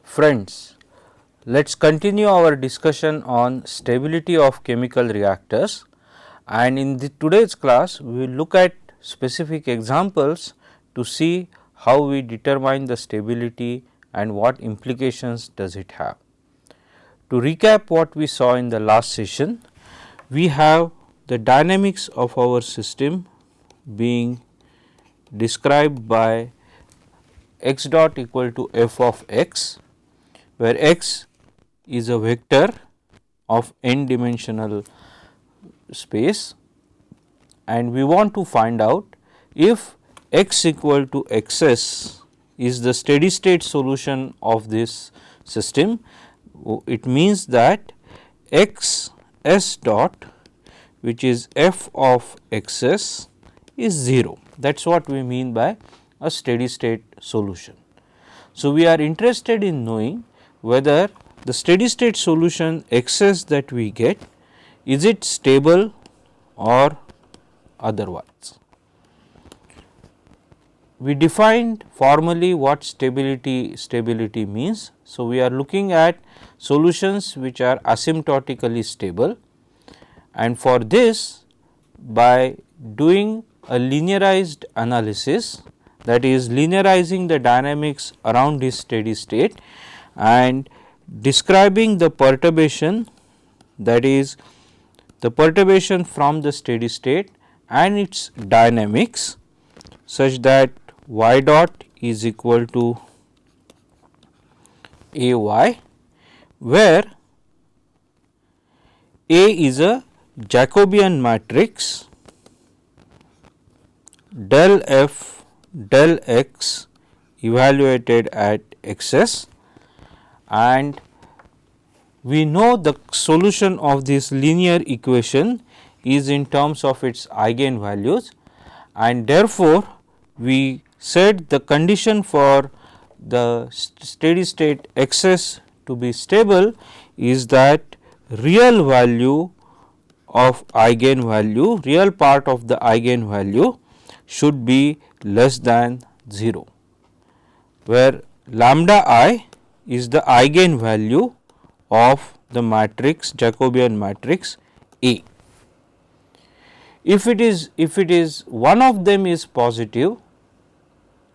Friends, let us continue our discussion on stability of chemical reactors, and in today's class we will look at specific examples to see how we determine the stability and what implications does it have. To recap what we saw in the last session, we have the dynamics of our system being described by x dot equal to f of x, where x is a vector of n dimensional space, and we want to find out if x equal to xs is the steady state solution of this system. It means that x s dot, which is f of xs, is 0. That is what we mean by a steady state solution. So, we are interested in knowing whether the steady state solution xs that we get, is it stable or otherwise. We defined formally what stability means. So, we are looking at solutions which are asymptotically stable, and for this, by doing a linearized analysis, that is linearizing the dynamics around this steady state and describing the perturbation, that is the perturbation from the steady state and its dynamics, such that y dot is equal to a y, where A is a Jacobian matrix del f del x evaluated at xs, and we know the solution of this linear equation is in terms of its eigen values, and therefore, we said the condition for the steady state xs to be stable is that real value of eigen value, real part of the eigen value should be less than 0, where lambda I is the eigen value of the matrix Jacobian matrix A. If it is one of them is positive,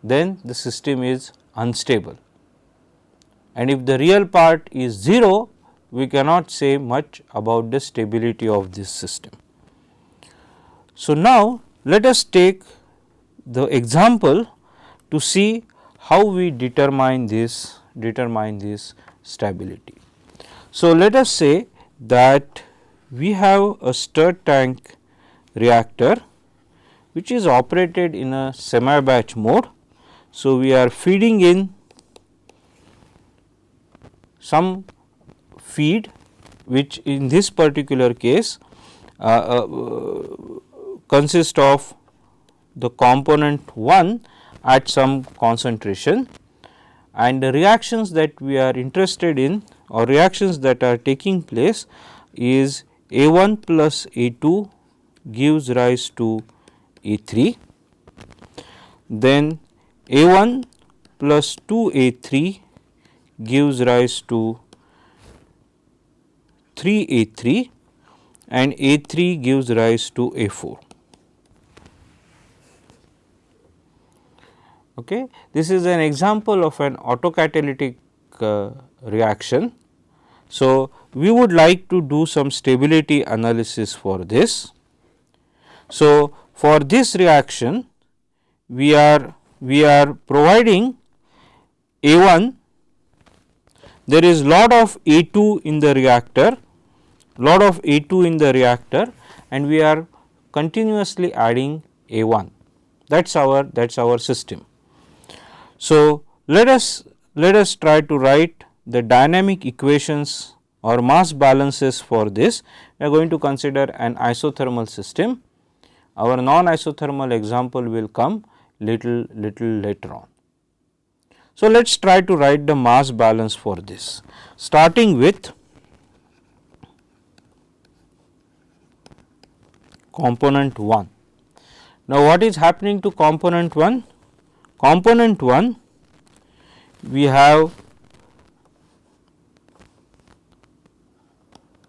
then the system is unstable, and if the real part is 0, we cannot say much about the stability of this system. So, now let us take the example to see how we determine this stability. So, let us say that we have a stirred tank reactor which is operated in a semi batch mode. So, we are feeding in some feed, which in this particular case consists of the component 1 at some concentration, and the reactions that we are interested in, or reactions that are taking place, is A1 plus A2 gives rise to A3, then A1 plus 2A3 gives rise to 3A3, and A3 gives rise to A4. Okay. This is an example of an autocatalytic reaction. So, we would like to do some stability analysis for this. So, for this reaction, we are providing A1, there is lot of A2 in the reactor, and we are continuously adding A1. That is our system. So, let us try to write the dynamic equations or mass balances for this. We are going to consider an isothermal system. Our non-isothermal example will come little later on. So, let us try to write the mass balance for this, starting with component 1. Now, what is happening to component 1? Component 1, we have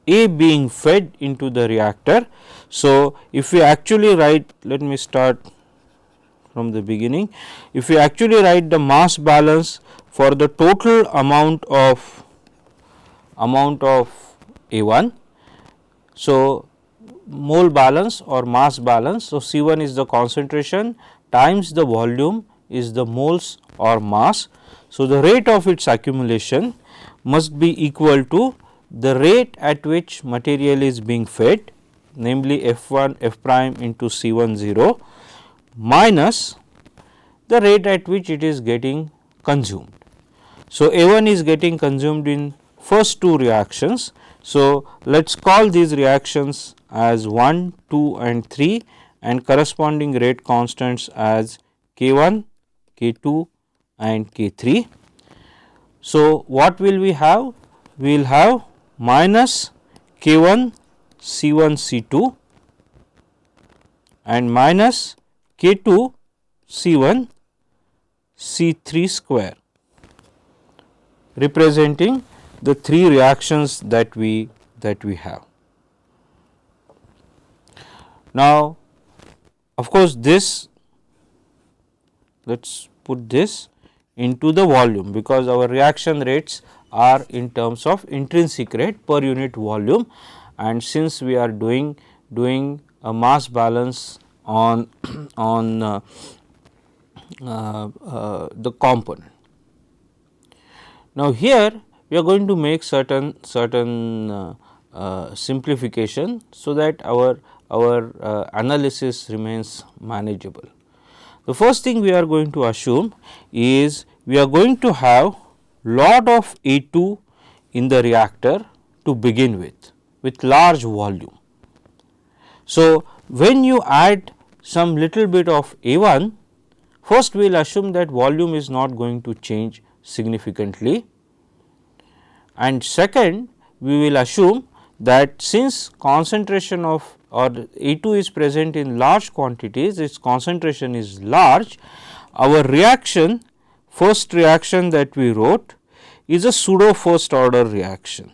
A being fed into the reactor. So, if we actually write, let me start from the beginning. If we actually write the mass balance for the total amount of A1, so mole balance or mass balance. So, C1 is the concentration times the volume is the moles or mass. So, the rate of its accumulation must be equal to the rate at which material is being fed, namely F1 F prime into C1 0 minus the rate at which it is getting consumed. So, A1 is getting consumed in first two reactions. So, let us call these reactions as 1, 2 and 3 and corresponding rate constants as K1, K2 and K3. So, what will we have? We will have minus K1 C1 C2 and minus K2 C1 C3 square, representing the three reactions that we have. Now, of course, this let us put this into the volume, because our reaction rates are in terms of intrinsic rate per unit volume, and since we are doing a mass balance on the component. Now, here we are going to make certain simplification, so that our analysis remains manageable. The first thing we are going to assume is we are going to have lot of A2 in the reactor to begin with large volume. So, when you add some little bit of A1, first we will assume that volume is not going to change significantly, and second we will assume that since concentration of or A2 is present in large quantities, its concentration is large, our reaction, first reaction that we wrote, is a pseudo first order reaction.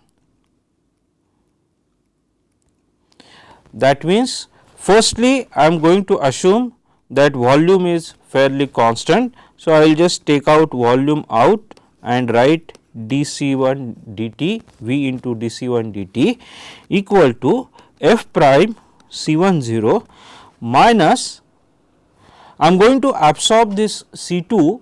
That means, firstly I am going to assume that volume is fairly constant. So, I will just take out volume out and write dC1 dt, V into dC1 dt equal to F prime C1 0 minus, I am going to absorb this C2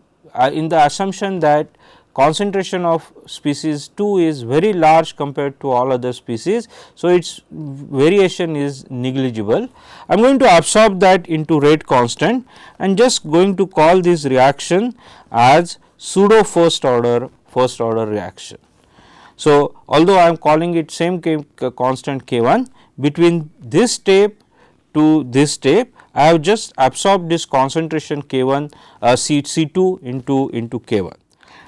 in the assumption that concentration of species 2 is very large compared to all other species. So, its variation is negligible. I am going to absorb that into rate constant and just going to call this reaction as pseudo first order reaction. So, although I am calling it same constant K1, between this step to this step I have just absorbed this concentration K1 C2 into K1,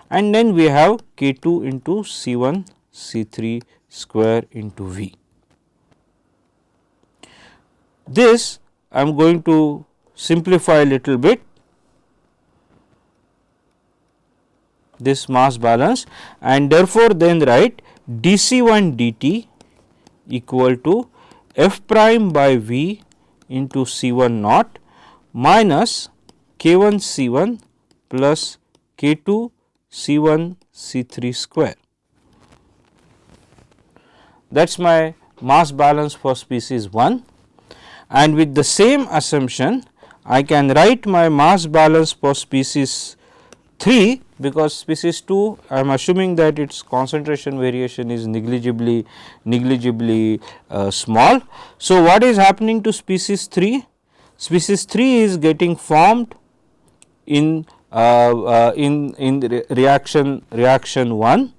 and then we have K2 into C1 C3 square into V. This I am going to simplify a little bit, this mass balance, and therefore, then write dC1 dt equal to F prime by V into C1 naught minus K1 C1 plus K2 C1 C3 square. That is my mass balance for species 1, and with the same assumption I can write my mass balance for species 3, because species 2 I am assuming that its concentration variation is negligibly small. So, what is happening to species 3? Species 3 is getting formed in reaction 1,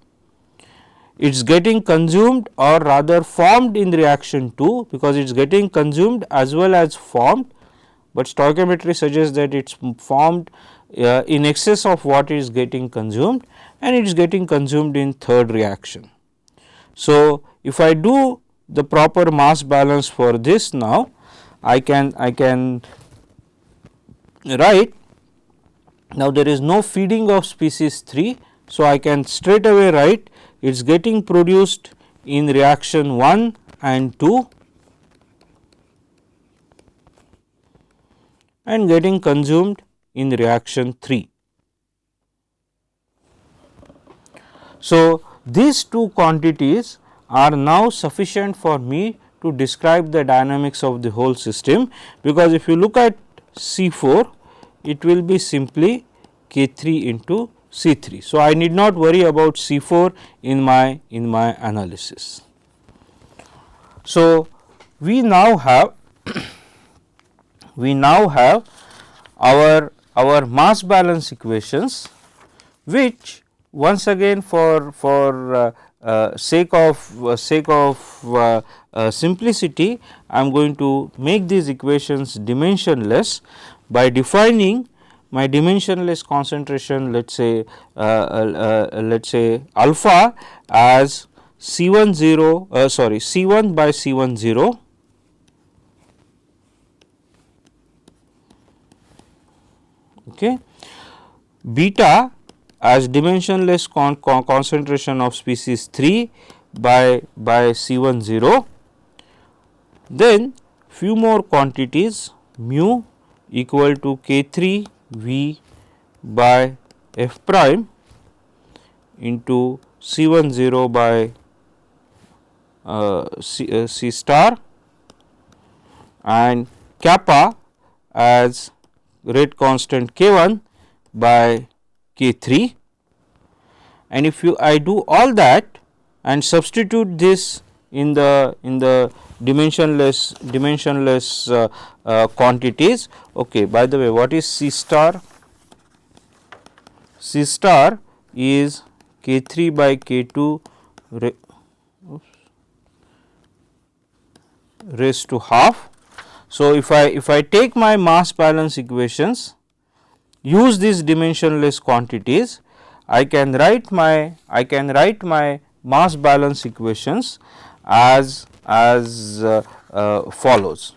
it is getting consumed or rather formed in reaction 2, because it is getting consumed as well as formed, but stoichiometry suggests that it is formed in excess of what is getting consumed, and it is getting consumed in third reaction. So, if I do the proper mass balance for this now, I can write, now there is no feeding of species 3. So, I can straight away write it is getting produced in reaction 1 and 2 and getting consumed in reaction 3. So, these two quantities are now sufficient for me to describe the dynamics of the whole system, because if you look at C4, it will be simply K3 into C3. So, I need not worry about C4 in my analysis. So, we now have our mass balance equations, which once again for sake of simplicity, I am going to make these equations dimensionless by defining my dimensionless concentration, let us say alpha as C10 C1 by C10, okay, beta as dimensionless concentration of species 3 by C10, then few more quantities mu equal to K3 V by F prime into C10 by C star, and kappa as rate constant K1 by K3, and if I do all that and substitute this in the dimensionless quantities. Okay, by the way, what is C star? C star is K3 by K2 raised to half. So, if I take my mass balance equations, use these dimensionless quantities, I can write my mass balance equations as follows.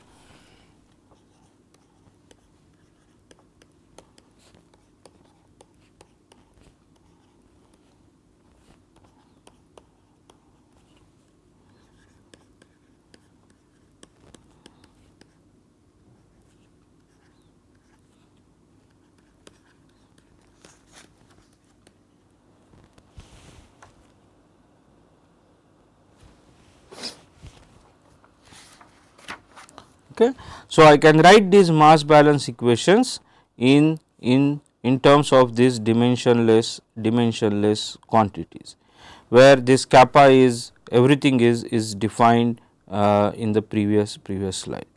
Okay. So, I can write these mass balance equations in terms of these dimensionless quantities, where this kappa is everything is defined in the previous slide.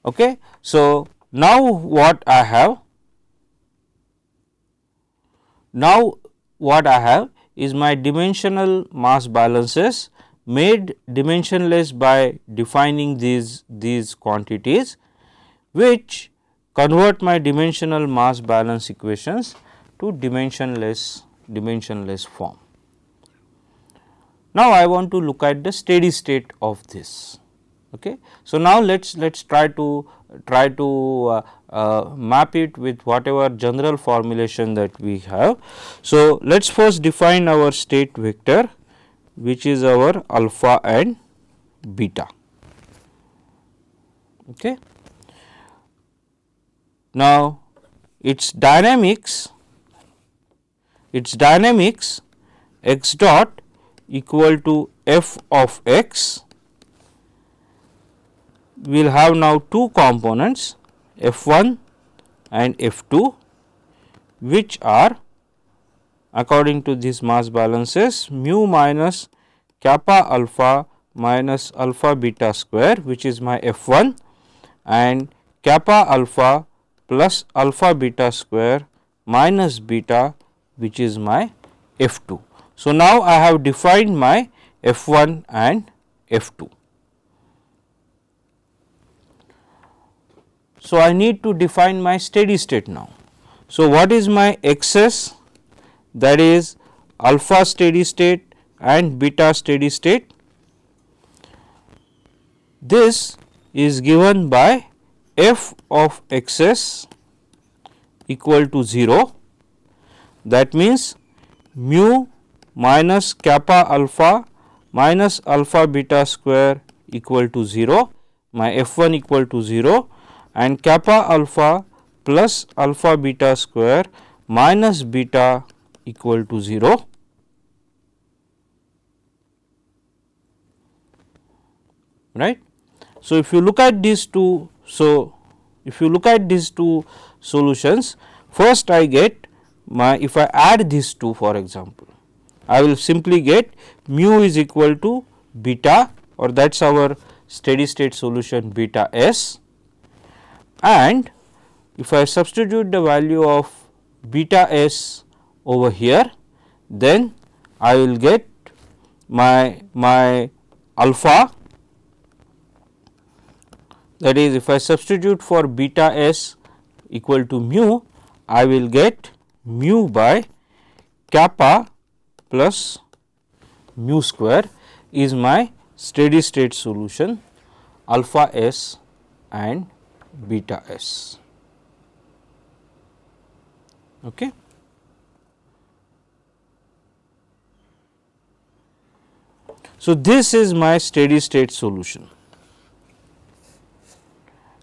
Okay. So, now what I have is my dimensional mass balances made dimensionless by defining these quantities, which convert my dimensional mass balance equations to dimensionless form. Now, I want to look at the steady state of this. Okay. So, now let us try to map it with whatever general formulation that we have. So, let us first define our state vector, which is our alpha and beta. Okay. Now, its dynamics x dot equal to f of x will have now two components, f1 and f2, which are according to these mass balances mu minus kappa alpha minus alpha beta square, which is my f1, and kappa alpha plus alpha beta square minus beta, which is my f2. So, now I have defined my f1 and f2. So, I need to define my steady state now. So, what is my xs? That is alpha steady state and beta steady state. This is given by f of xs equal to 0. That means mu minus kappa alpha minus alpha beta square equal to 0, my f1 equal to 0, and kappa alpha plus alpha beta square minus beta equal to 0. Right. So, if you look at these two, solutions, first I get my, if I add these two, for example, I will simply get mu is equal to beta, or that is our steady state solution beta s, and if I substitute the value of beta s over here, then I will get my alpha, that is, if I substitute for beta s equal to mu, I will get mu by kappa plus mu square is my steady state solution alpha s and beta s. Okay. So, this is my steady state solution,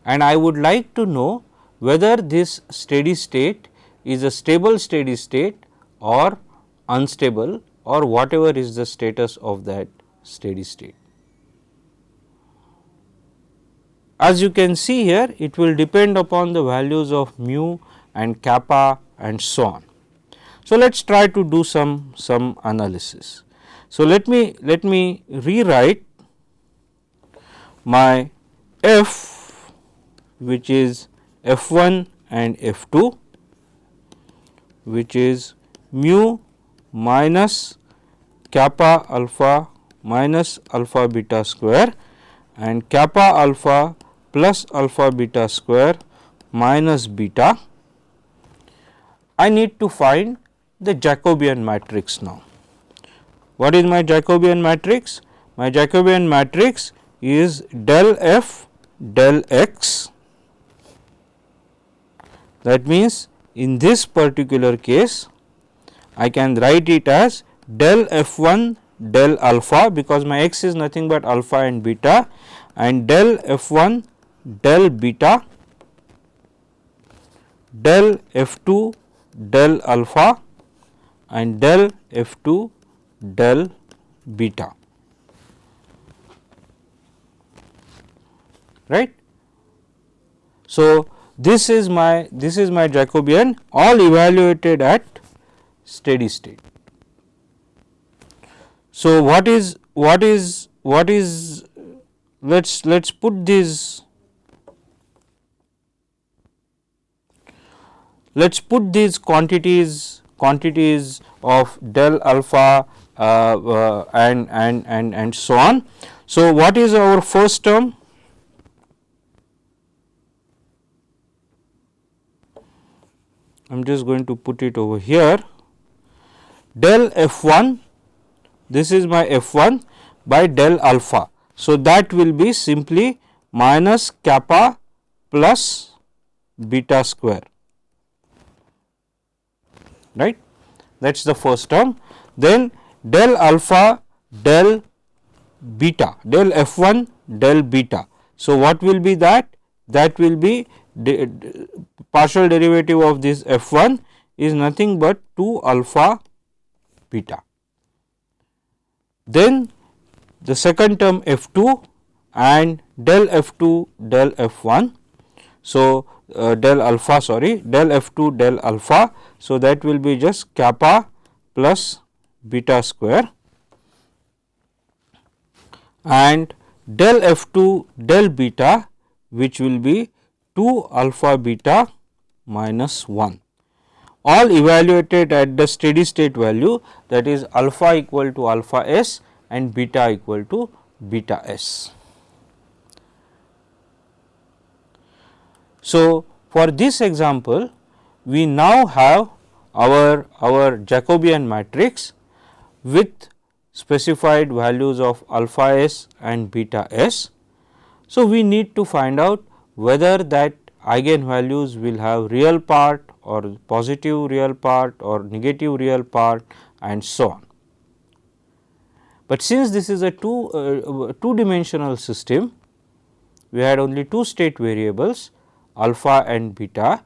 and I would like to know whether this steady state is a stable steady state or unstable, or whatever is the status of that steady state. As you can see here, it will depend upon the values of mu and kappa and so on. So, let us try to do some analysis. So, let me rewrite my f, which is f1 and f2, which is mu minus kappa alpha minus alpha beta square and kappa alpha plus alpha beta square minus beta. I need to find the Jacobian matrix now. What is my Jacobian matrix? My Jacobian matrix is del f del x. That means, in this particular case, I can write it as del f1 del alpha, because my x is nothing but alpha and beta, and del f1 del beta del f2 del alpha and del f2 del beta, right. So, this is my Jacobian, all evaluated at steady state. So, what is let's put these quantities of del alpha and so on. So, what is our first term? I am just going to put it over here, del f1, this is my f1 by del alpha. So, that will be simply minus kappa plus beta square, right. That is the first term. Then del alpha del beta, del f1 del beta. So, what will be that? That will be partial derivative of this f1 is nothing but 2 alpha beta. Then the second term f2 and del f2 del f1. So, del f2 del alpha. So, that will be just kappa plus beta square, and del f2 del beta, which will be 2 alpha beta minus 1, all evaluated at the steady state value, that is alpha equal to alpha s and beta equal to beta s. So, for this example, we now have our Jacobian matrix with specified values of alpha s and beta s. So, we need to find out whether that eigenvalues will have real part or positive real part or negative real part and so on. But since this is a two dimensional system, we had only two state variables alpha and beta.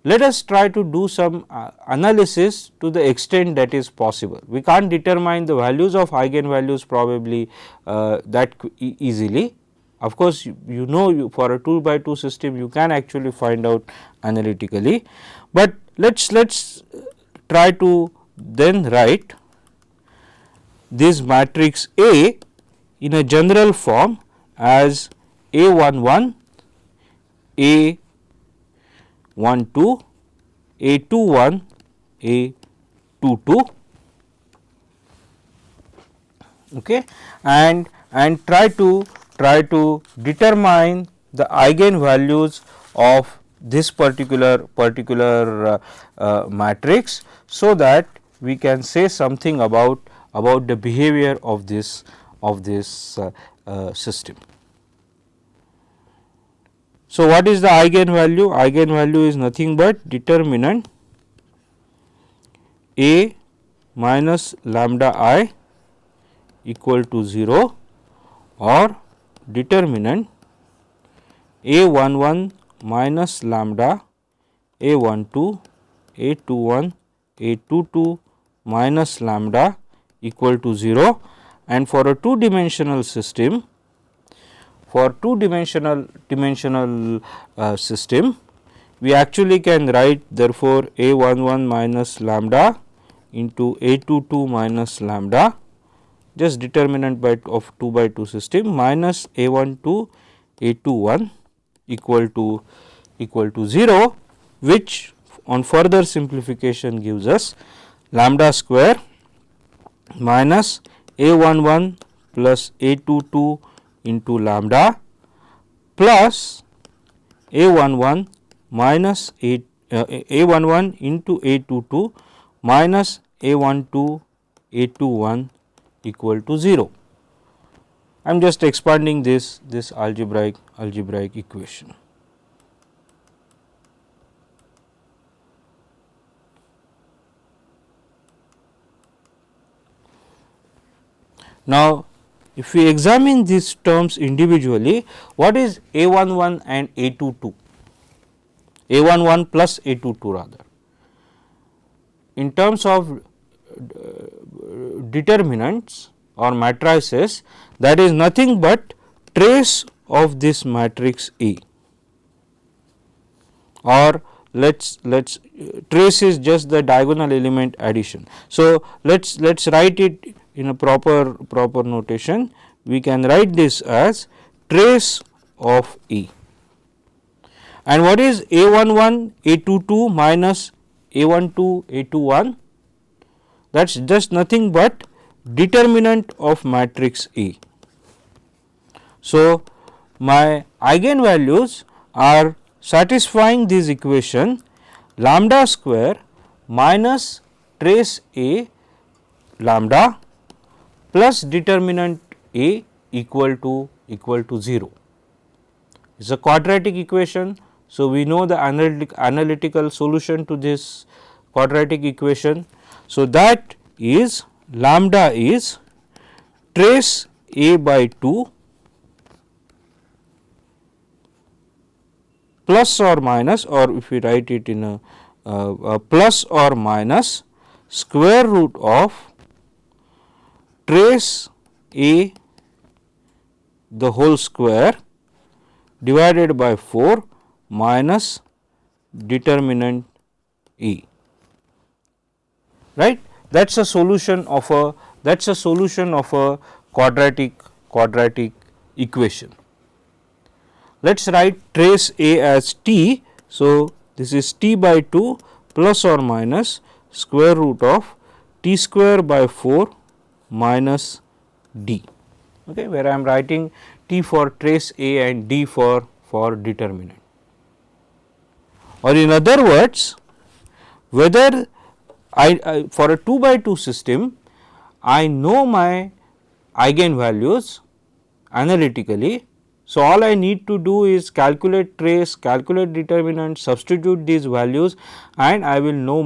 Let us try to do some analysis to the extent that is possible. We can't determine the values of eigenvalues probably that easily. Of course, you know for a 2 by 2 system you can actually find out analytically, but let's try to then write this matrix A in a general form as A11, A12, A21, A22, okay, and try to determine the eigenvalues of this particular matrix, so that we can say something about the behavior of this system. So, what is the eigenvalue? Eigenvalue is nothing but determinant A minus lambda I equal to 0, or determinant A11 minus lambda A12, A21, A22 minus lambda equal to 0, and for a two dimensional system, system, we actually can write therefore A11 minus lambda into A22 minus lambda, just determinant of 2 by 2 system, minus A12 A21 equal to 0, which on further simplification gives us lambda square minus A11 plus A22 into lambda plus A11 minus A11 into A22 minus A12 A21 equal to 0. I am just expanding this algebraic equation. Now, if we examine these terms individually, what is A11 and A22? A11 plus A22 rather. In terms of determinants or matrices, that is nothing but trace of this matrix A, or let's trace is just the diagonal element addition. So, let's write it in a proper notation. We can write this as trace of A. And what is A11 A22 minus A12 A21? That is just nothing but determinant of matrix A. So, my eigenvalues are satisfying this equation lambda square minus trace A lambda plus determinant A equal to 0. It is a quadratic equation. So, we know the analytical solution to this quadratic equation. So, that is lambda is trace A by 2 plus or minus, or if we write it in a plus or minus square root of trace A the whole square divided by 4 minus determinant A, right. That is a solution of a quadratic equation. Let us write trace A as t. So, this is t by 2 plus or minus square root of t square by 4 minus d, okay, where I am writing t for trace A and d for determinant. Or in other words, whether I for a 2 by 2 system, I know my eigenvalues analytically. So, all I need to do is calculate trace, calculate determinant, substitute these values, and I will know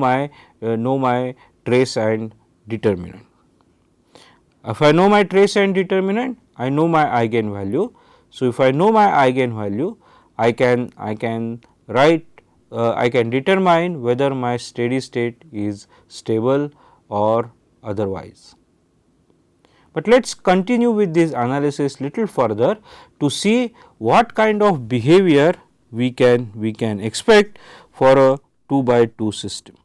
my trace and determinant. If I know my trace and determinant, I know my eigenvalue. So, if I know my eigenvalue, I can write I can determine whether my steady state is stable or otherwise. But let us continue with this analysis little further to see what kind of behavior we can expect for a 2 by 2 system.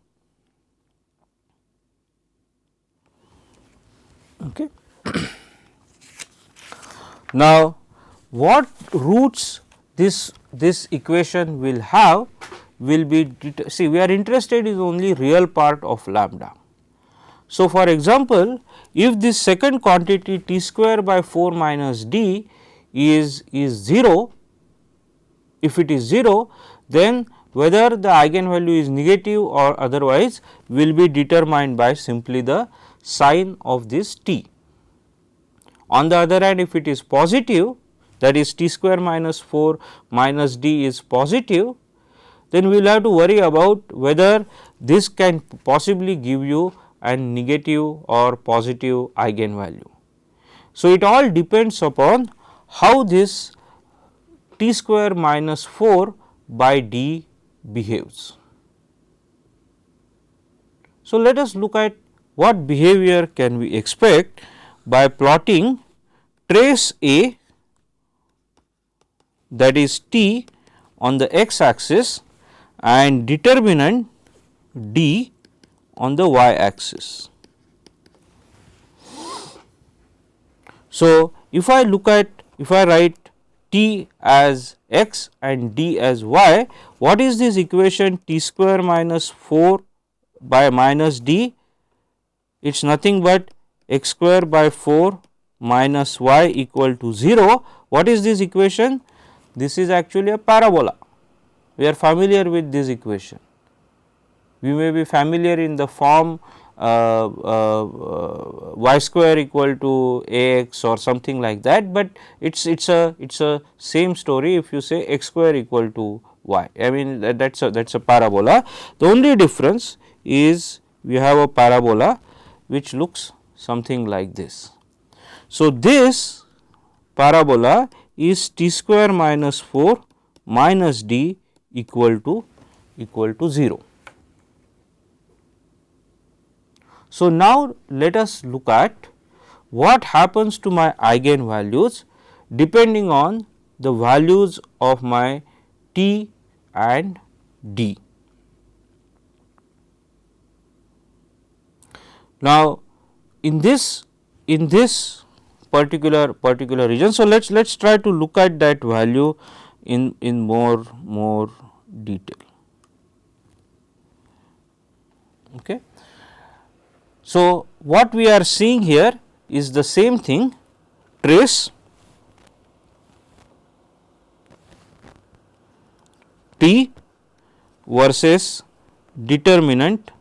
Okay. Now, what roots this equation will have will be, see, we are interested in only real part of lambda. So, for example, if this second quantity t square by 4 minus d is 0, if it is 0, then whether the eigenvalue is negative or otherwise will be determined by simply the sign of this t. On the other hand, if it is positive, that is t square minus 4 minus d is positive, then we will have to worry about whether this can possibly give you a negative or positive eigenvalue. So, it all depends upon how this t square minus 4 by d behaves. So, let us look at what behavior can we expect by plotting trace A, that is t, on the x axis and determinant d on the y axis. So, if I write t as x and d as y, what is this equation t square minus 4 by minus d? It is nothing but x square by 4 minus y equal to 0. What is this equation? This is actually a parabola. We are familiar with this equation. We may be familiar in the form y square equal to ax or something like that, but it's a same story if you say x square equal to y. I mean that's a parabola. The only difference is we have a parabola which looks something like this. So, this parabola is t square minus 4 minus d equal to 0. So, now let us look at what happens to my eigenvalues depending on the values of my t and d. Now, in this particular region, so let's try to look at that value in more detail. Okay. So, what we are seeing here is the same thing, trace t versus determinant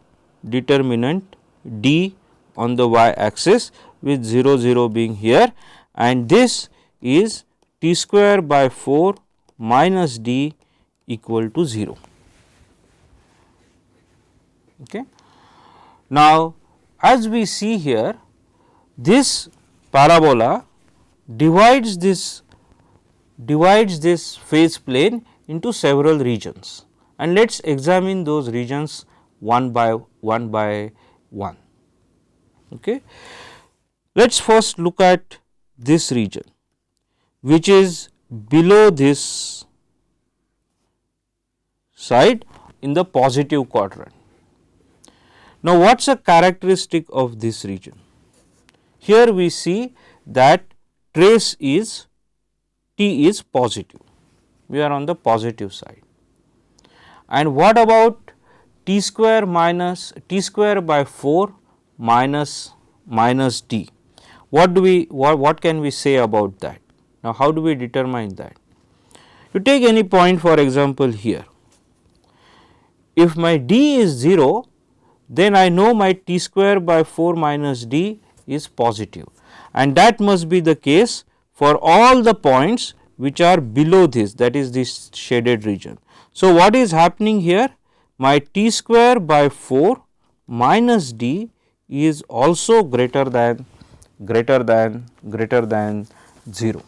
d on the y axis with 0 being here, and this is t square by 4 minus d equal to 0. Okay. Now, as we see here, this parabola divides this phase plane into several regions, and let us examine those regions one by one. Okay. Let us first look at this region which is below this side in the positive quadrant. Now, what is a characteristic of this region? Here we see that trace is t is positive, we are on the positive side. And what about t square by 4 minus d? What can we say about that? Now, how do we determine that? You take any point, for example, here. If my d is 0, then I know my t square by 4 minus d is positive, and that must be the case for all the points which are below this, that is this shaded region. So, what is happening here? My t square by 4 minus d is also greater than greater than 0.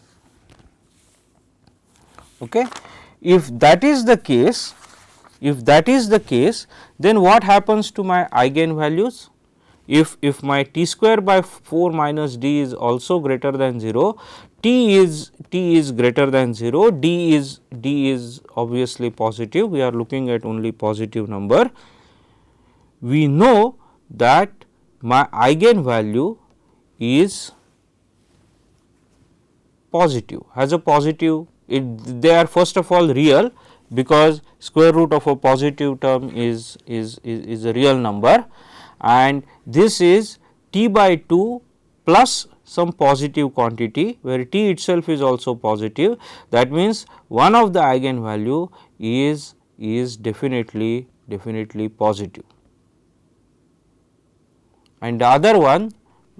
Okay. If that is the case, then what happens to my eigenvalues? If my t square by 4 minus d is also greater than 0, t is greater than 0, d is obviously positive, we are looking at only positive number. We know that my eigenvalue is positive, has a positive, they are first of all real, because square root of a positive term is a real number, and this is t by 2 plus some positive quantity, where t itself is also positive. That means, one of the eigenvalue is definitely positive, and the other one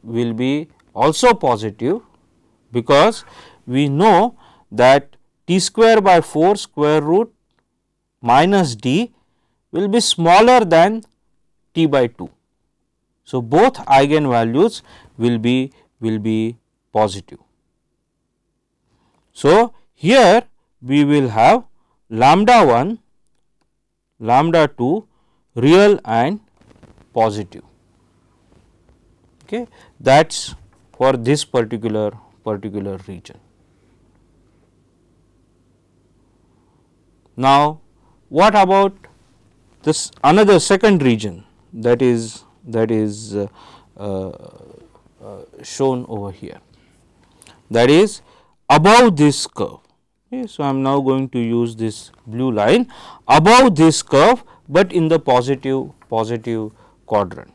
will be also positive, because we know that t square by 4 square root minus d will be smaller than t by 2. So, both eigenvalues will be positive. So, here we will have lambda 1, lambda 2 real and positive. Okay. That is for this particular region. Now, what about this another second region that is shown over here, that is above this curve. Okay. So, I am now going to use this blue line above this curve, but in the positive quadrant.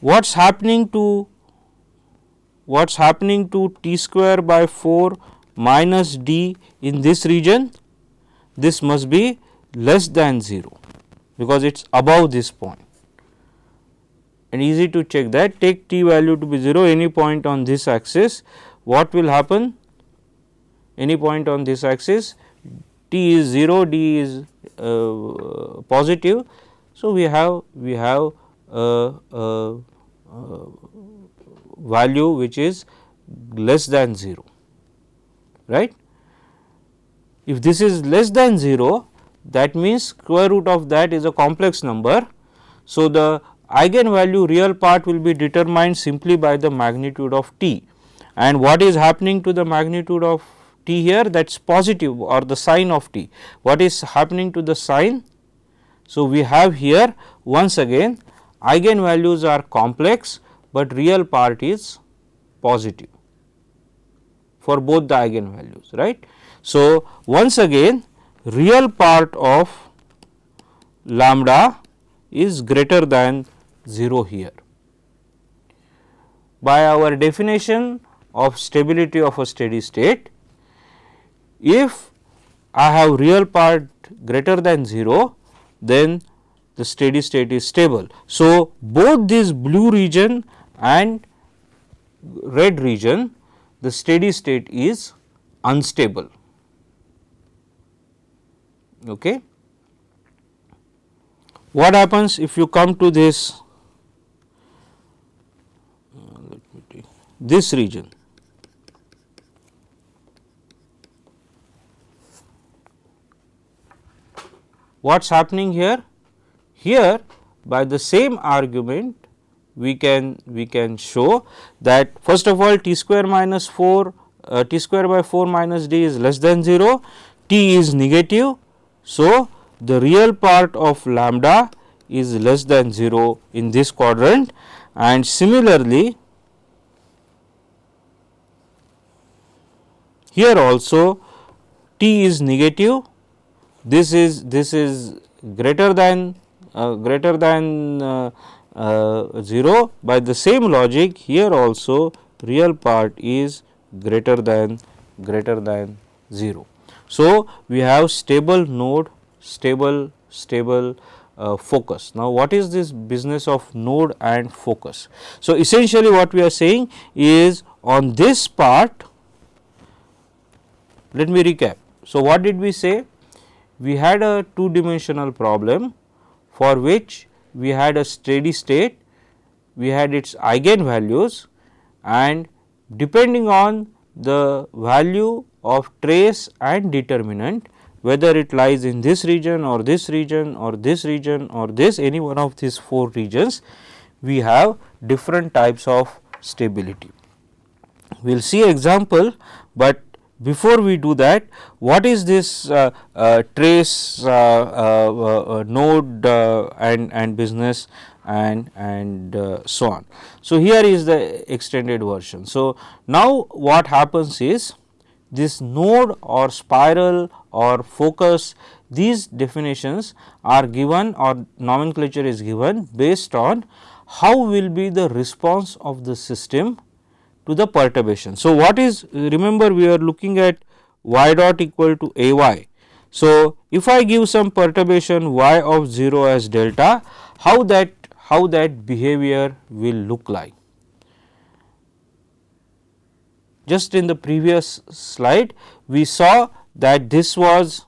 What is happening to t square by 4 minus d in this region? This must be less than 0, because it is above this point, and easy to check that. Take t value to be 0 any point on this axis. What will happen? Any point on this axis, t is 0, d is positive. So, we have value which is less than 0, right. If this is less than 0, that means square root of that is a complex number. So, the eigenvalue real part will be determined simply by the magnitude of t, and what is happening to the magnitude of t here, that is positive, or the sign of t. What is happening to the sign? So, we have here once again eigenvalues are complex, but real part is positive for both the eigenvalues, right. So, once again real part of lambda is greater than 0 here. By our definition of stability of a steady state, if I have real part greater than 0, then the steady state is stable. So, both this blue region and red region, the steady state is unstable. Okay. What happens if you come to this region? What is happening here? Here, by the same argument, we can show that first of all t square minus 4 t square by 4 minus d is less than 0, t is negative. So, the real part of lambda is less than 0 in this quadrant, and similarly here also t is negative, this is greater than 0. By the same logic, here also real part is greater than 0. So, we have stable node, stable focus. Now, what is this business of node and focus? So, essentially what we are saying is, on this part, let me recap. So, what did we say? We had a 2-dimensional problem for which we had a steady state we had its eigenvalues, and depending on the value of trace and determinant, whether it lies in this region or this region or this region or this any one of these 4 regions, we have different types of stability. We will see example, but before we do that, what is this trace node and business and so on. So, here is the extended version. So, now what happens is this node or spiral or focus, these definitions are given or nomenclature is given based on how will be the response of the system to the perturbation. So, what is, remember we are looking at y dot equal to a y. So, if I give some perturbation y of 0 as delta, how that behavior will look like. Just in the previous slide we saw that this was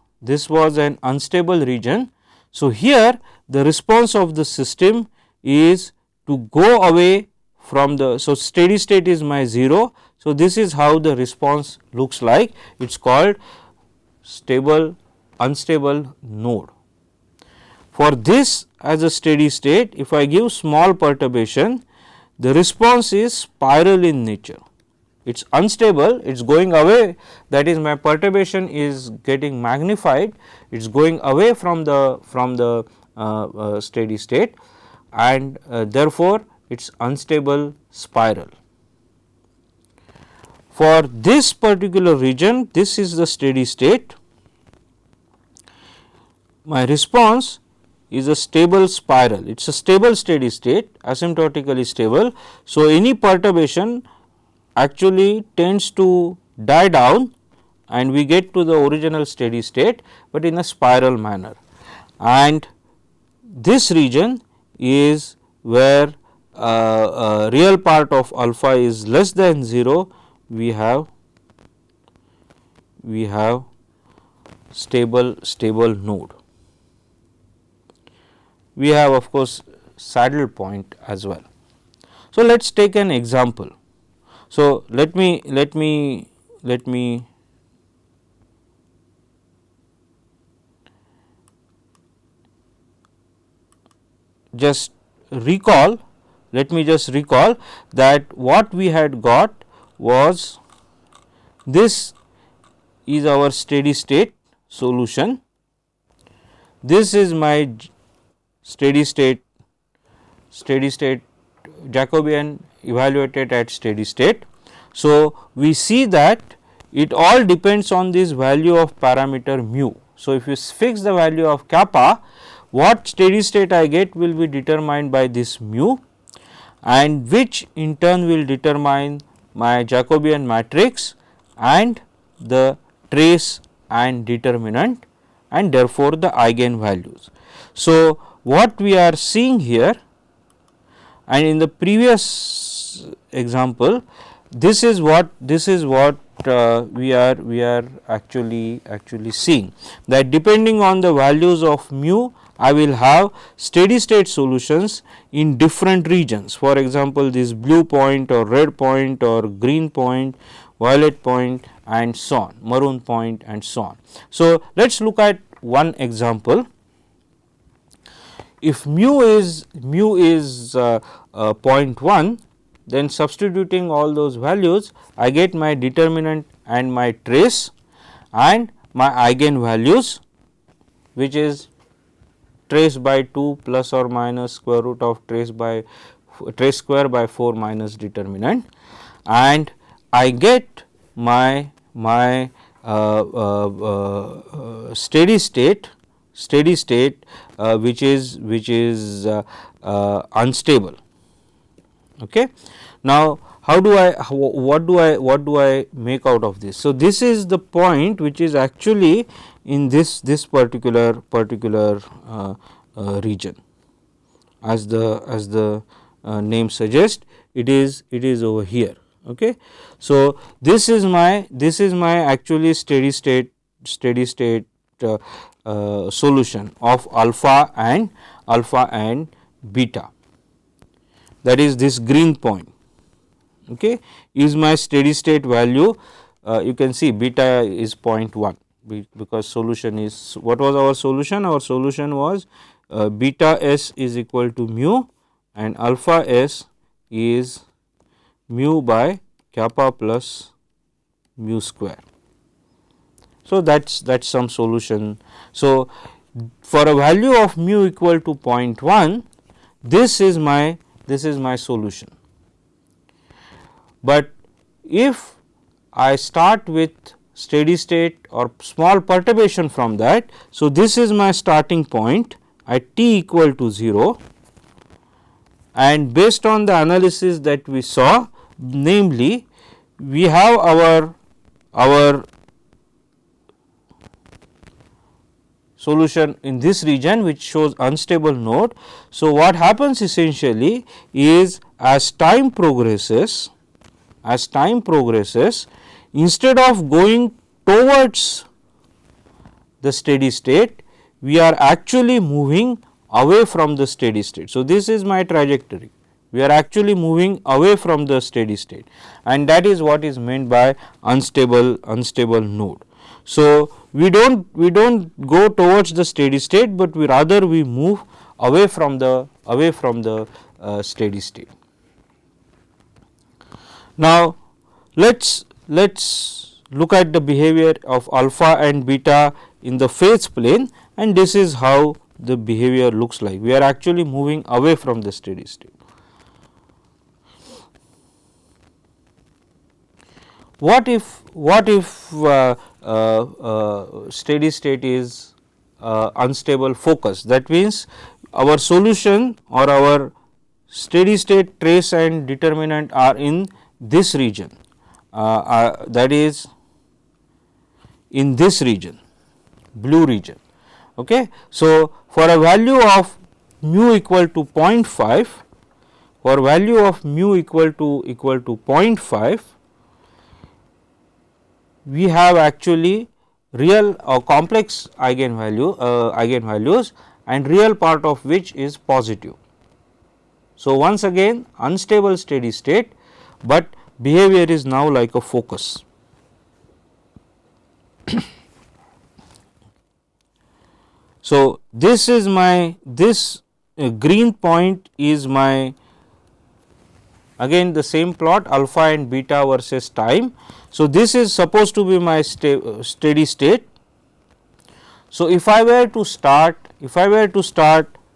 an unstable region. So, here the response of the system is to go away from the, so steady state is my 0. So, this is how the response looks like, it is called stable unstable node. For this as a steady state, if I give small perturbation, the response is spiral in nature. It is unstable, it is going away, that is my perturbation is getting magnified, it is going away from the steady state, and therefore, it is unstable spiral. For this particular region, this is the steady state, my response is a stable spiral, it is a stable steady state, asymptotically stable. So, any perturbation actually tends to die down and we get to the original steady state, but in a spiral manner, and this region is where real part of alpha is less than 0, we have stable node. We have of course saddle point as well. So, let us take an example. So, let me just recall, that what we had got was, this is our steady state solution, this is my steady state Jacobian evaluated at steady state. So, we see that it all depends on this value of parameter mu. So, if you fix the value of kappa, what steady state I get will be determined by this mu, and which in turn will determine my Jacobian matrix and the trace and determinant, and therefore, the eigenvalues. So, what we are seeing here, and in the previous example, this is what we are actually seeing, that depending on the values of mu, I will have steady state solutions in different regions. For example, this blue point or red point or green point, violet point and so on, maroon point and so on. So, let us look at one example. If mu is 0.1, then substituting all those values, I get my determinant and my trace and my eigenvalues, which is trace by 2 plus or minus square root of trace square by 4 minus determinant, and I get my steady state which is unstable. Okay. Now, what do I make out of this? So, this is the point which is actually in this particular region, as the name suggests, it is over here. Okay. So, this is my actually steady state solution of alpha and beta. that is this green point, okay, is my steady state value. You can see beta is 0.1 because solution is, what was our solution? Our solution was beta s is equal to mu and alpha s is mu by kappa plus mu square. So, that is some solution. So, for a value of mu equal to 0.1, this is my solution. But if I start with steady state or small perturbation from that, so this is my starting point at t equal to 0, and based on the analysis that we saw, namely we have our solution in this region which shows unstable node. So, what happens essentially is as time progresses, instead of going towards the steady state, we are actually moving away from the steady state. So, this is my trajectory, we are actually moving away from the steady state, and that is what is meant by unstable node. So, we do not go towards the steady state, but we rather we move away from the steady state. Now, let us look at the behavior of alpha and beta in the phase plane, and this is how the behavior looks like. We are actually moving away from the steady state. What if steady state is unstable focus? That means our solution or our steady state trace and determinant are in this region, that is in this region, blue region. Okay. So, for a value of mu equal to 0.5, for value of mu equal to 0.5, we have actually real or complex eigenvalues and real part of which is positive. So, once again unstable steady state, but behavior is now like a focus. So, this is my green point is my, again the same plot, alpha and beta versus time. So, this is supposed to be my steady state. So, if I were to start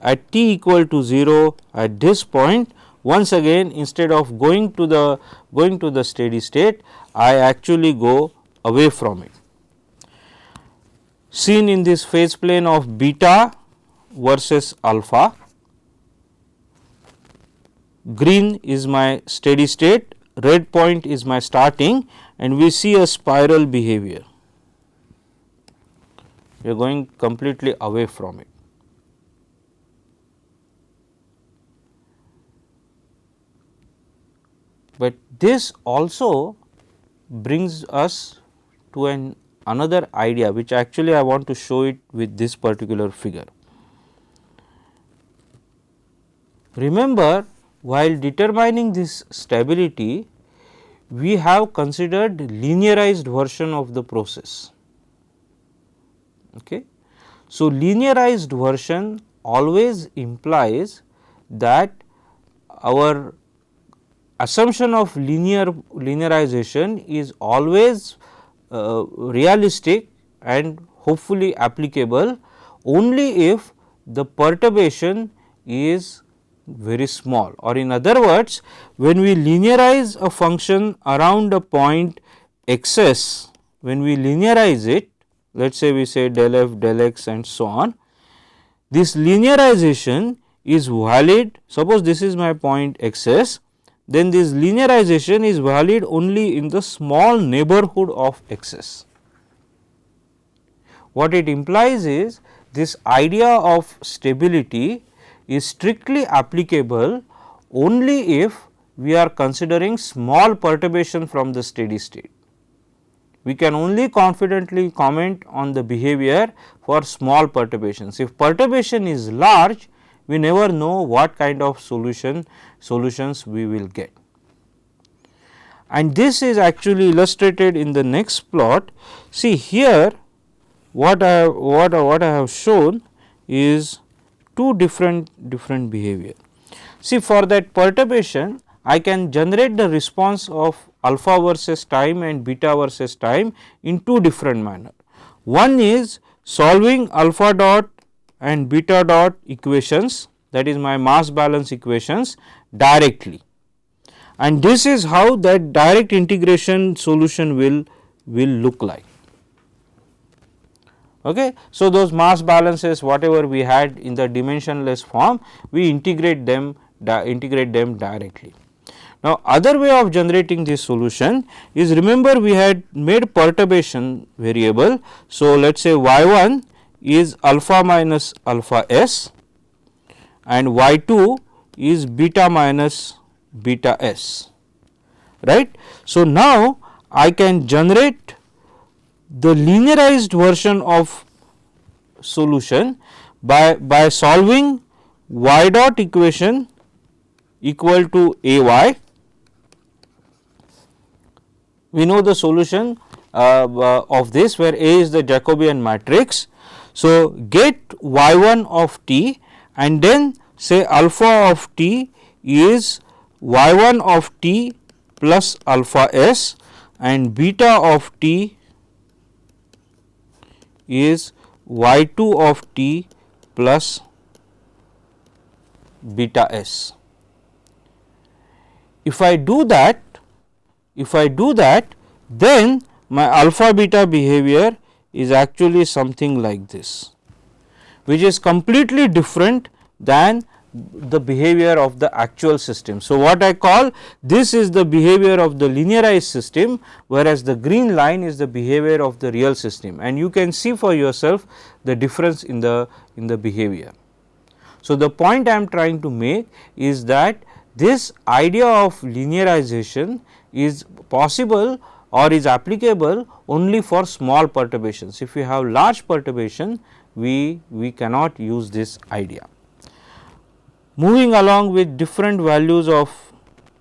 at t equal to 0 at this point, once again instead of going to the steady state, I actually go away from it. Seen in this phase plane of beta versus alpha, green is my steady state, red point is my starting, and we see a spiral behavior. We are going completely away from it. But this also brings us to another idea, which actually I want to show it with this particular figure. Remember, while determining this stability, we have considered linearized version of the process. Okay. So, linearized version always implies that our assumption of linearization is always realistic and hopefully applicable only if the perturbation is very small, or in other words, when we linearize a function around a point xs, when we linearize it, let us say we say del f, del x and so on, this linearization is valid. Suppose this is my point xs, then this linearization is valid only in the small neighborhood of xs. What it implies is this idea of stability is strictly applicable only if we are considering small perturbation from the steady state. We can only confidently comment on the behavior for small perturbations. If perturbation is large, we never know what kind of solutions we will get. And this is actually illustrated in the next plot. See here what I have shown is two different behavior. See, for that perturbation I can generate the response of alpha versus time and beta versus time in two different manner. One is solving alpha dot and beta dot equations, that is my mass balance equations, directly, and this is how that direct integration solution will look like. Okay. So, those mass balances whatever we had in the dimensionless form, we integrate them directly. Now, other way of generating this solution is, remember we had made perturbation variable. So, let us say y1 is alpha minus alpha s and y2 is beta minus beta s, right. So, now I can generate the linearized version of solution by solving y dot equation equal to a y. We know the solution of this, where A is the Jacobian matrix. So, get y1 of t and then say alpha of t is y1 of t plus alpha s and beta of t is y2 of t plus beta s. If I do that, then my alpha beta behavior is actually something like this, which is completely different than the behavior of the actual system. So, what I call this is the behavior of the linearized system, whereas the green line is the behavior of the real system, and you can see for yourself the difference in the behavior. So, the point I am trying to make is that this idea of linearization is possible or is applicable only for small perturbations. If we have large perturbation, we cannot use this idea. Moving along with different values of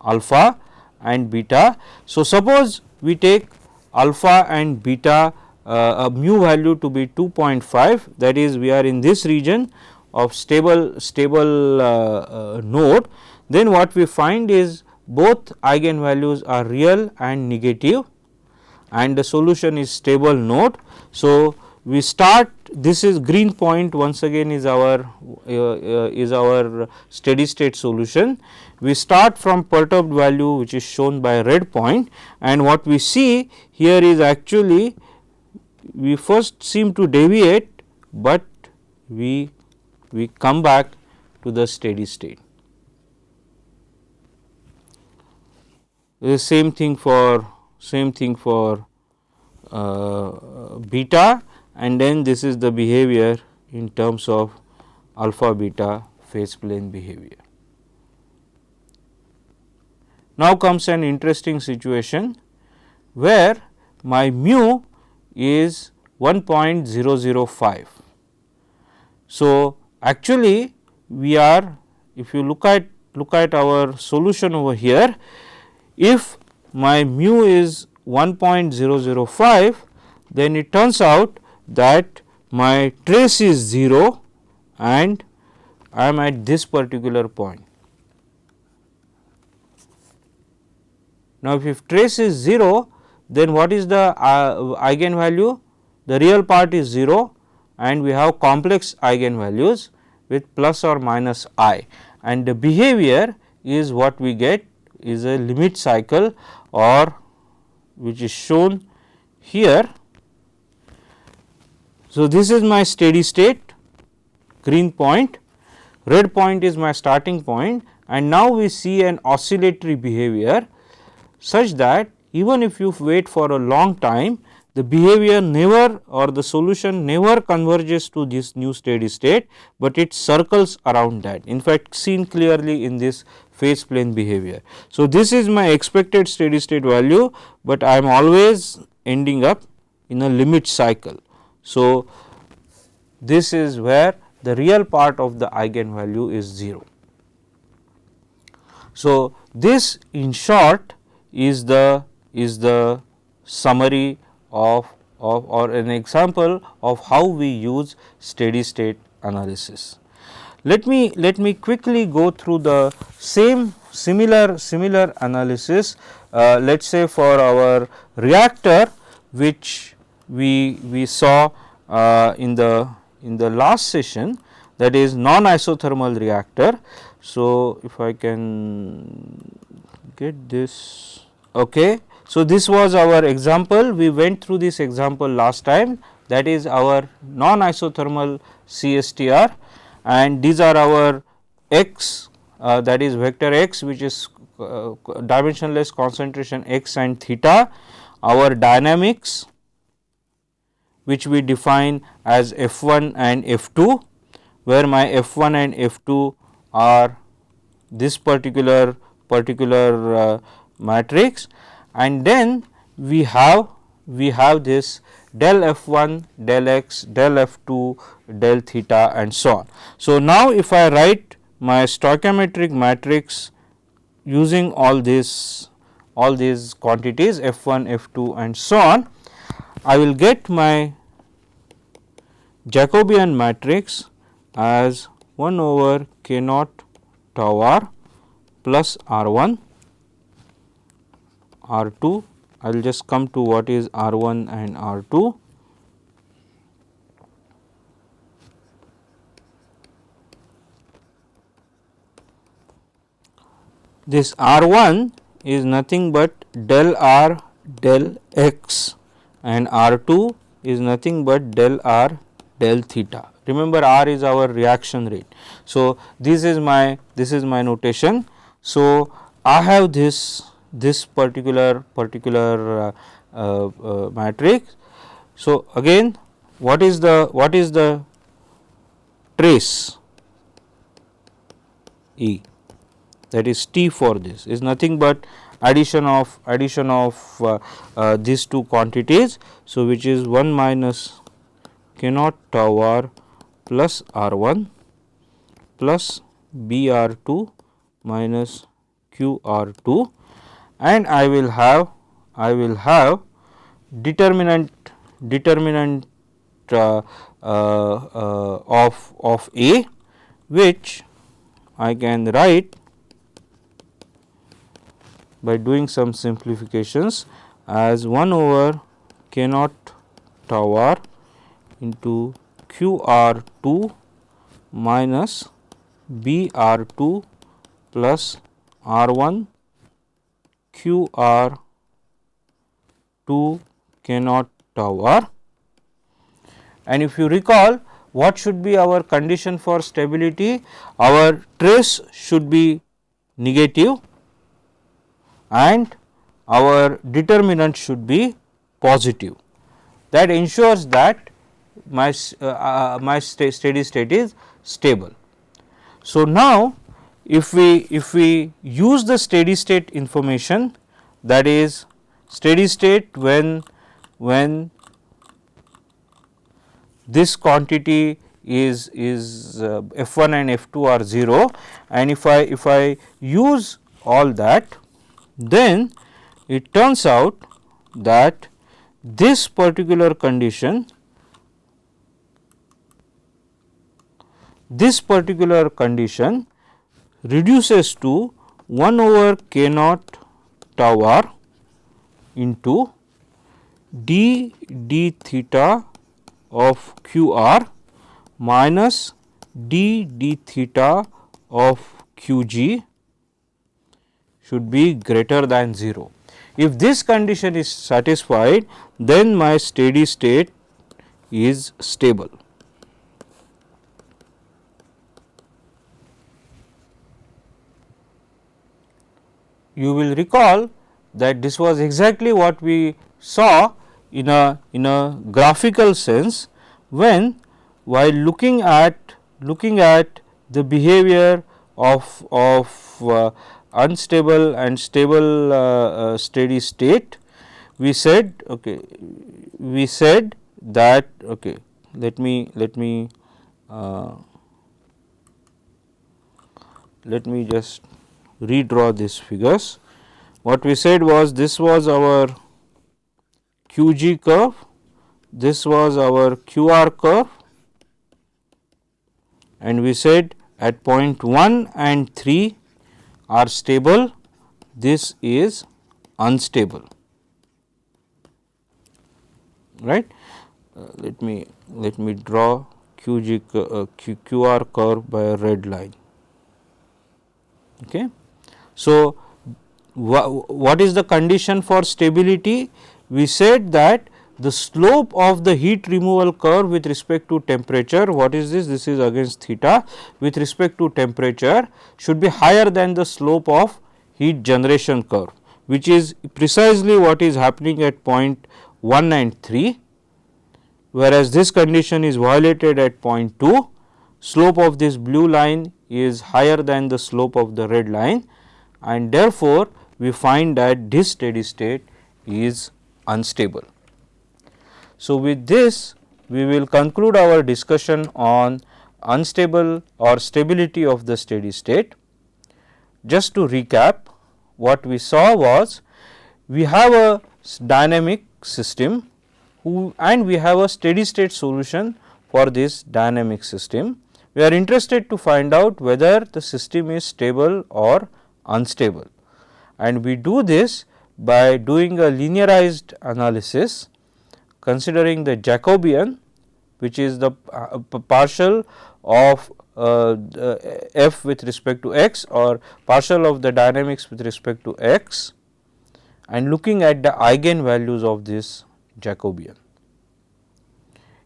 alpha and beta. So, suppose we take alpha and beta a mu value to be 2.5, that is we are in this region of stable node, then what we find is both eigenvalues are real and negative and the solution is stable node. So, we start, this is green point once again is our steady state solution. We start from perturbed value which is shown by red point, and what we see here is actually we first seem to deviate, but we come back to the steady state. The same thing for beta, and then this is the behavior in terms of alpha beta phase plane behavior. Now comes an interesting situation where my mu is 1.005. So, actually we are, if you look at our solution over here, if my mu is 1.005, then it turns out that my trace is 0 and I am at this particular point. Now, if trace is 0, then what is the eigenvalue? The real part is 0 and we have complex eigenvalues with plus or minus I, and the behavior is what we get is a limit cycle, or which is shown here. So, this is my steady state, green point, red point is my starting point, and now we see an oscillatory behavior such that even if you wait for a long time, the behavior never or the solution never converges to this new steady state, but it circles around that, in fact seen clearly in this phase plane behavior. So, this is my expected steady state value, but I am always ending up in a limit cycle. So, this is where the real part of the eigenvalue is 0. So, this in short is the summary of or an example of how we use steady state analysis. Let me quickly go through the similar analysis, let us say for our reactor, which we saw in the last session, that is non-isothermal reactor. So, if I can get this, okay. So, this was our example, we went through this example last time, that is our non-isothermal CSTR, and these are our x, that is vector x, which is dimensionless concentration x and theta, our dynamics, which we define as F1 and F2, where my F1 and F2 are this particular matrix, and then we have this del F1, del x, del F2, del theta, and so on. So, now if I write my stoichiometric matrix using all these quantities F1, F2, and so on, I will get my Jacobian matrix as 1 over k naught tau r plus r1, r2. I will just come to what is r1 and r2. This r1 is nothing but del r del x, and r2 is nothing but del r del theta. Remember, r is our reaction rate. So, this is my notation. So, I have this particular matrix. So, again what is the trace E, that is T for this, is nothing but addition of these two quantities. So, which is 1 minus k naught tau r plus r1 plus b r2 minus q r2, and I will have determinant of A, which I can write by doing some simplifications as 1 over k naught tau r into q r2 minus b r2 plus r1 q r2 k naught tau r. And if you recall, what should be our condition for stability? Our trace should be negative and our determinant should be positive. That ensures that my steady state is stable. So, now if we use the steady state information, that is steady state when this quantity is F1 and F2 are 0, and if I use all that, then it turns out that this particular condition reduces to 1 over k naught tau r into d theta of q r minus d theta of q g should be greater than 0. If this condition is satisfied, then my steady state is stable. You will recall that this was exactly what we saw in a graphical sense, when while looking at the behavior of unstable and stable steady state, we said that let me let me just redraw these figures. What we said was this was our QG curve, this was our QR curve, and we said at point 1 and 3 are stable, this is unstable, right. Let me draw QR curve by a red line. Okay. So, what is the condition for stability? We said that the slope of the heat removal curve with respect to temperature, what is this? This is against theta, with respect to temperature should be higher than the slope of heat generation curve, which is precisely what is happening at point 1 and 3, whereas this condition is violated at point 2. Slope of this blue line is higher than the slope of the red line, and therefore, we find that this steady state is unstable. So, with this we will conclude our discussion on unstable or stability of the steady state. Just to recap, what we saw was we have a dynamic system and we have a steady state solution for this dynamic system. We are interested to find out whether the system is stable or unstable, and we do this by doing a linearized analysis considering the Jacobian, which is the partial of f with respect to x or partial of the dynamics with respect to x, and looking at the eigen values of this Jacobian.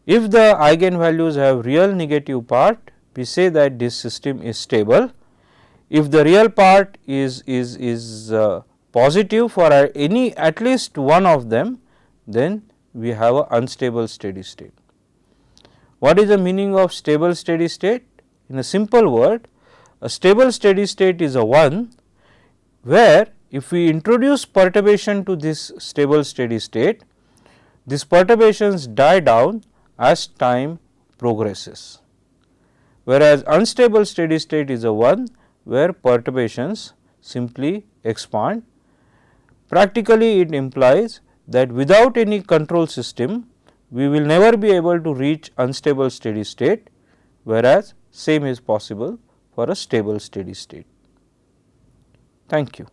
If the eigen values have real negative part, we say that this system is stable. If the real part is positive for any at least one of them, then we have a unstable steady state. What is the meaning of stable steady state? In a simple word, a stable steady state is a one where if we introduce perturbation to this stable steady state, these perturbations die down as time progresses, whereas unstable steady state is a one where perturbations simply expand. Practically, it implies that without any control system, we will never be able to reach unstable steady state, whereas same is possible for a stable steady state. Thank you.